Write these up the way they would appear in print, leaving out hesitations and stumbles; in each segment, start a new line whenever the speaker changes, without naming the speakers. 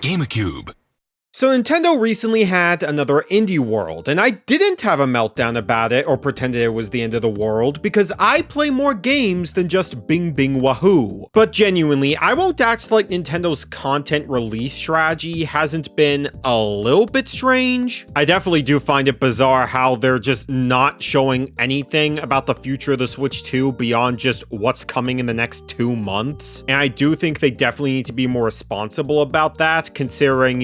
GameCube.
So Nintendo recently had another indie world, and I didn't have a meltdown about it or pretended it was the end of the world, because I play more games than just Bing Bing Wahoo. But genuinely, I won't act like Nintendo's content release strategy hasn't been a little bit strange. I definitely do find it bizarre how they're just not showing anything about the future of the Switch 2 beyond just what's coming in the next 2 months. And I do think they definitely need to be more responsible about that, considering,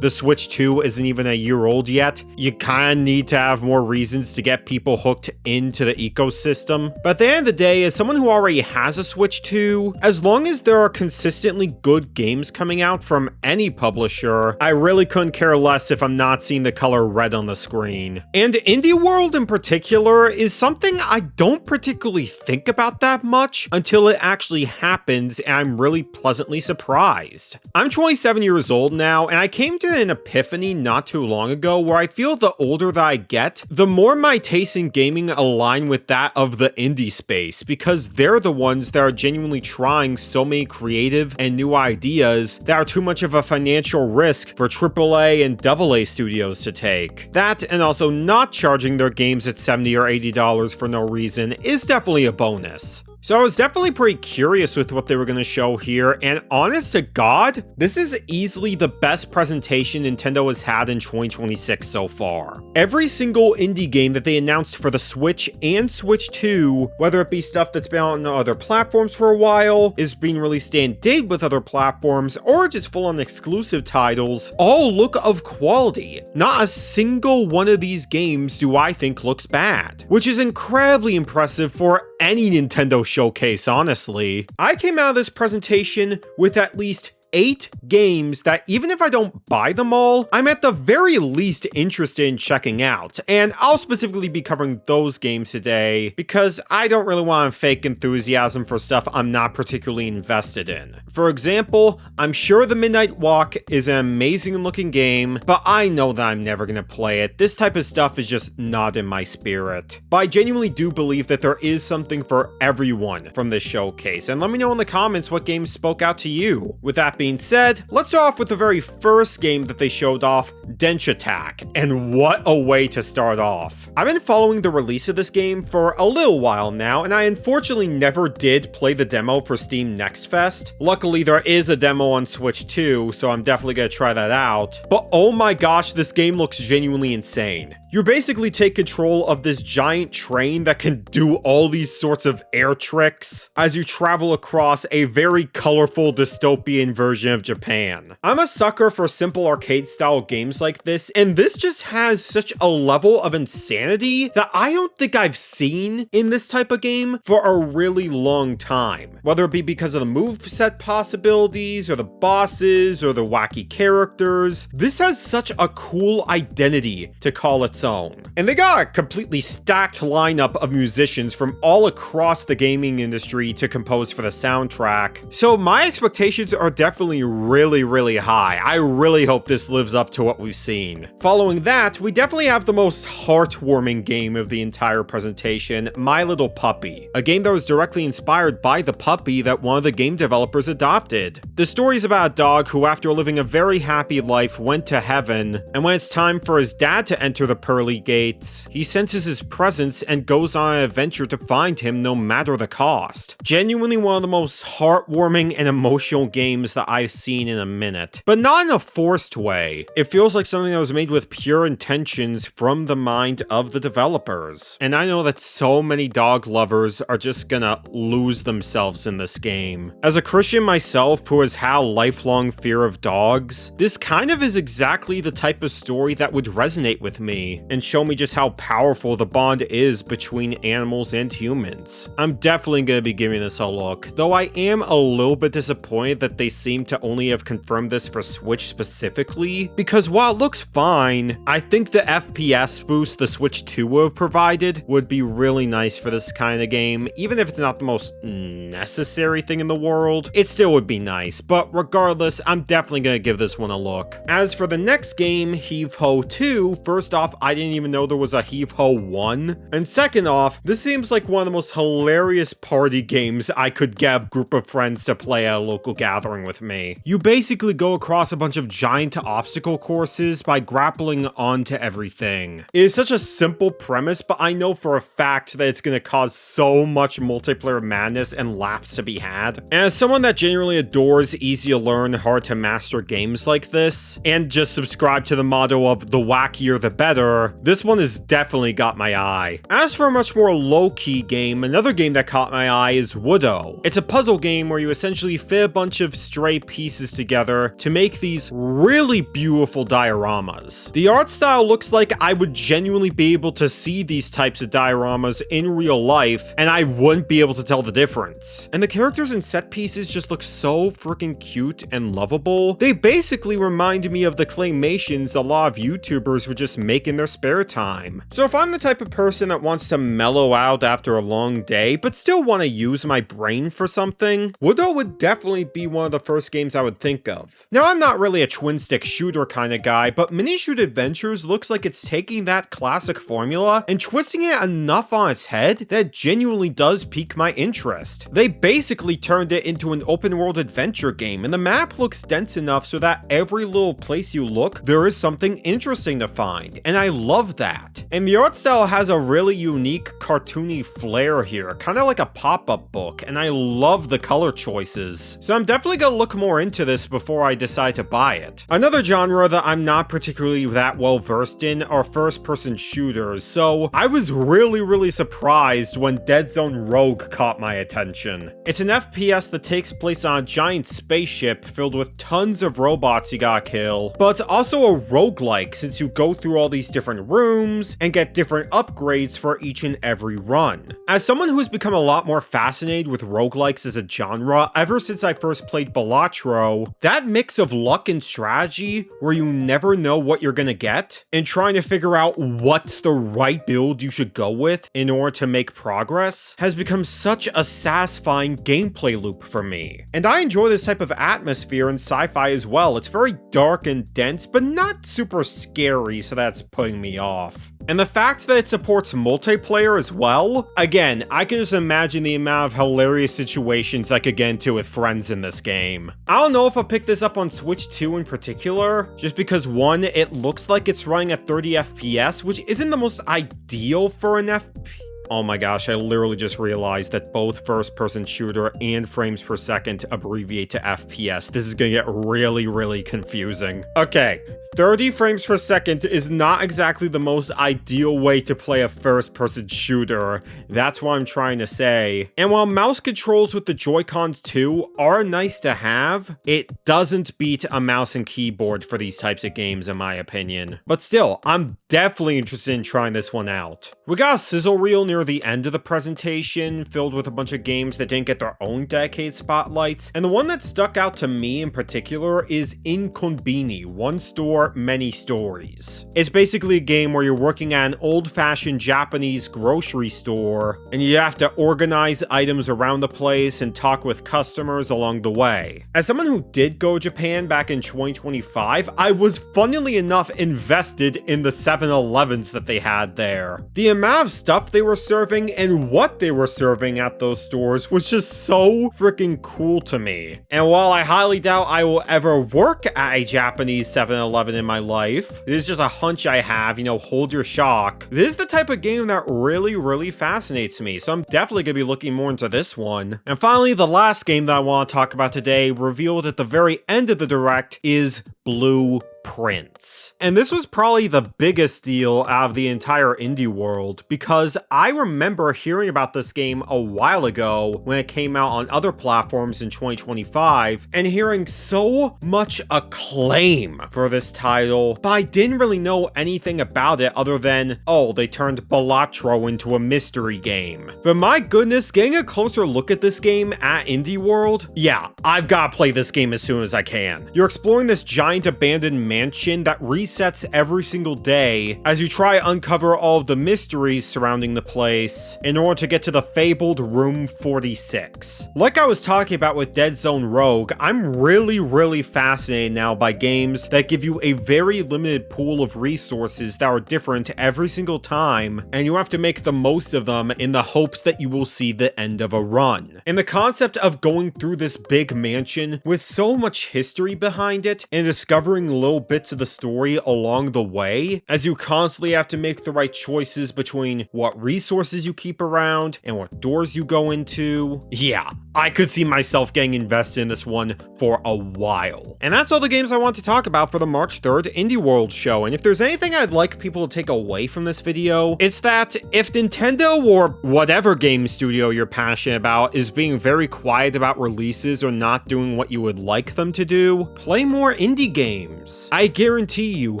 the Switch 2 isn't even a year old yet. You kinda need to have more reasons to get people hooked into the ecosystem. But at the end of the day, as someone who already has a Switch 2, as long as there are consistently good games coming out from any publisher, I really couldn't care less if I'm not seeing the color red on the screen. And Indie World in particular is something I don't particularly think about that much until it actually happens, and I'm really pleasantly surprised. I'm 27 years old now, and I came to an epiphany not too long ago where I feel the older that I get, the more my tastes in gaming align with that of the indie space, because they're the ones that are genuinely trying so many creative and new ideas that are too much of a financial risk for AAA and AA studios to take. That, and also not charging their games at $70 or $80 for no reason, is definitely a bonus. So I was definitely pretty curious with what they were going to show here, and honest to God, this is easily the best presentation Nintendo has had in 2026 so far. Every single indie game that they announced for the Switch and Switch 2, whether it be stuff that's been on other platforms for a while, is being released and date with other platforms, or just full-on exclusive titles, all look of quality. Not a single one of these games do I think looks bad, which is incredibly impressive for any Nintendo showcase, honestly. I came out of this presentation with at least 8 games that, even if I don't buy them all, I'm at the very least interested in checking out, and I'll specifically be covering those games today because I don't really want fake enthusiasm for stuff I'm not particularly invested in. For example, I'm sure The Midnight Walk is an amazing looking game, but I know that I'm never gonna play it. This type of stuff is just not in my spirit. But I genuinely do believe that there is something for everyone from this showcase, and let me know in the comments what games spoke out to you. With that being said, let's start off with the very first game that they showed off, Dench Attack, and what a way to start off. I've been following the release of this game for a little while now, and I unfortunately never did play the demo for Steam Next Fest. Luckily, there is a demo on Switch 2, so I'm definitely gonna try that out. But oh my gosh, this game looks genuinely insane. You basically take control of this giant train that can do all these sorts of air tricks as you travel across a very colorful dystopian version of Japan. I'm a sucker for simple arcade-style games like this, and this just has such a level of insanity that I don't think I've seen in this type of game for a really long time. Whether it be because of the moveset possibilities, or the bosses, or the wacky characters, this has such a cool identity to call its own. And they got a completely stacked lineup of musicians from all across the gaming industry to compose for the soundtrack, so my expectations are definitely really high. I really hope this lives up to what we've seen. Following that, we definitely have the most heartwarming game of the entire presentation, My Little Puppy, a game that was directly inspired by the puppy that one of the game developers adopted. The story is about a dog who, after living a very happy life, went to heaven, and when it's time for his dad to enter the pearly gates, he senses his presence and goes on an adventure to find him no matter the cost. Genuinely one of the most heartwarming and emotional games that I've seen in a minute, but not in a forced way. It feels like something that was made with pure intentions from the mind of the developers. And I know that so many dog lovers are just gonna lose themselves in this game. As a Christian myself who has had a lifelong fear of dogs, this kind of is exactly the type of story that would resonate with me and show me just how powerful the bond is between animals and humans. I'm definitely gonna be giving this a look, though I am a little bit disappointed that they seem to only have confirmed this for Switch specifically, because while it looks fine, I think the FPS boost the Switch 2 would have provided would be really nice for this kind of game. Even if it's not the most necessary thing in the world, it still would be nice, but regardless, I'm definitely gonna give this one a look. As for the next game, Heave Ho 2, first off, I didn't even know there was a Heave-Ho 1. And second off, this seems like one of the most hilarious party games I could get a group of friends to play at a local gathering with me. You basically go across a bunch of giant obstacle courses by grappling onto everything. It is such a simple premise, but I know for a fact that it's gonna cause so much multiplayer madness and laughs to be had. And as someone that genuinely adores easy to learn, hard to master games like this, and just subscribe to the motto of the wackier the better, this one has definitely got my eye. As for a much more low-key game, another game that caught my eye is Woodo. It's a puzzle game where you essentially fit a bunch of stray pieces together to make these really beautiful dioramas. The art style looks like I would genuinely be able to see these types of dioramas in real life, and I wouldn't be able to tell the difference. And the characters and set pieces just look so freaking cute and lovable. They basically remind me of the claymations a lot of YouTubers would just make in their spare time. So if I'm the type of person that wants to mellow out after a long day, but still want to use my brain for something, Woodo would definitely be one of the first games I would think of. Now, I'm not really a twin-stick shooter kind of guy, but Mini Shoot Adventures looks like it's taking that classic formula and twisting it enough on its head that genuinely does pique my interest. They basically turned it into an open-world adventure game, and the map looks dense enough so that every little place you look, there is something interesting to find, and I love that. And the art style has a really unique cartoony flair here, kind of like a pop-up book, and I love the color choices. So I'm definitely gonna look more into this before I decide to buy it. Another genre that I'm not particularly that well versed in are first-person shooters, so I was really surprised when Dead Zone Rogue caught my attention. It's an FPS that takes place on a giant spaceship filled with tons of robots you gotta kill, but also a roguelike since you go through all these different rooms and get different upgrades for each and every run. As someone who's become a lot more fascinated with roguelikes as a genre ever since I first played Balatro, that mix of luck and strategy where you never know what you're gonna get and trying to figure out what's the right build you should go with in order to make progress has become such a satisfying gameplay loop for me. And I enjoy this type of atmosphere in sci-fi as well. It's very dark and dense, but not super scary, so that's putting me off. And the fact that it supports multiplayer as well, again, I can just imagine the amount of hilarious situations I could get into with friends in this game. I don't know if I'll pick this up on Switch 2 in particular, just because one, it looks like it's running at 30 FPS, which isn't the most ideal for an FPS. Oh my gosh, I literally just realized that both first-person shooter and frames per second abbreviate to FPS. This is gonna get really confusing. Okay, 30 frames per second is not exactly the most ideal way to play a first-person shooter. That's what I'm trying to say. And while mouse controls with the Joy-Cons too are nice to have, it doesn't beat a mouse and keyboard for these types of games in my opinion. But still, I'm definitely interested in trying this one out. We got a sizzle reel near the end of the presentation, filled with a bunch of games that didn't get their own dedicated spotlights, and the one that stuck out to me in particular is Inconbini, One Store, Many Stories. It's basically a game where you're working at an old-fashioned Japanese grocery store, and you have to organize items around the place and talk with customers along the way. As someone who did go to Japan back in 2025, I was funnily enough invested in the 7-Elevens that they had there. The amount of stuff they were serving and what they were serving at those stores was just so freaking cool to me. And while I highly doubt I will ever work at a Japanese 7-Eleven in my life, this is just a hunch I have, hold your shock. This is the type of game that really fascinates me, so I'm definitely gonna be looking more into this one. And finally, the last game that I want to talk about today, revealed at the very end of the Direct, is Blue Prince. And this was probably the biggest deal out of the entire indie world, because I remember hearing about this game a while ago when it came out on other platforms in 2025, and hearing so much acclaim for this title, but I didn't really know anything about it other than, oh, they turned Balatro into a mystery game. But my goodness, getting a closer look at this game at Indie World, yeah, I've gotta play this game as soon as I can. You're exploring this giant abandoned mansion mansion that resets every single day as you try to uncover all of the mysteries surrounding the place in order to get to the fabled Room 46. Like I was talking about with Dead Zone Rogue, I'm really fascinated now by games that give you a very limited pool of resources that are different every single time, and you have to make the most of them in the hopes that you will see the end of a run. And the concept of going through this big mansion with so much history behind it and discovering little bits of the story along the way, as you constantly have to make the right choices between what resources you keep around and what doors you go into. Yeah, I could see myself getting invested in this one for a while. And that's all the games I want to talk about for the March 3rd Indie World show. And if there's anything I'd like people to take away from this video, it's that if Nintendo or whatever game studio you're passionate about is being very quiet about releases or not doing what you would like them to do, play more indie games. I guarantee you,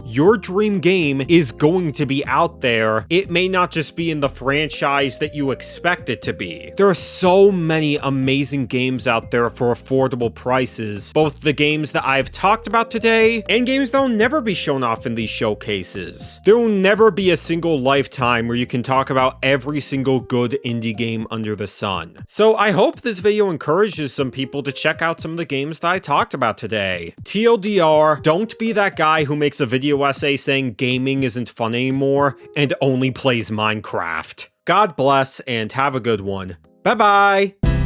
your dream game is going to be out there. It may not just be in the franchise that you expect it to be. There are so many amazing games out there for affordable prices, both the games that I've talked about today and games that will never be shown off in these showcases. There will never be a single lifetime where you can talk about every single good indie game under the sun. So I hope this video encourages some people to check out some of the games that I talked about today. TLDR, don't be that guy who makes a video essay saying gaming isn't fun anymore and only plays Minecraft. God bless and have a good one. Bye bye!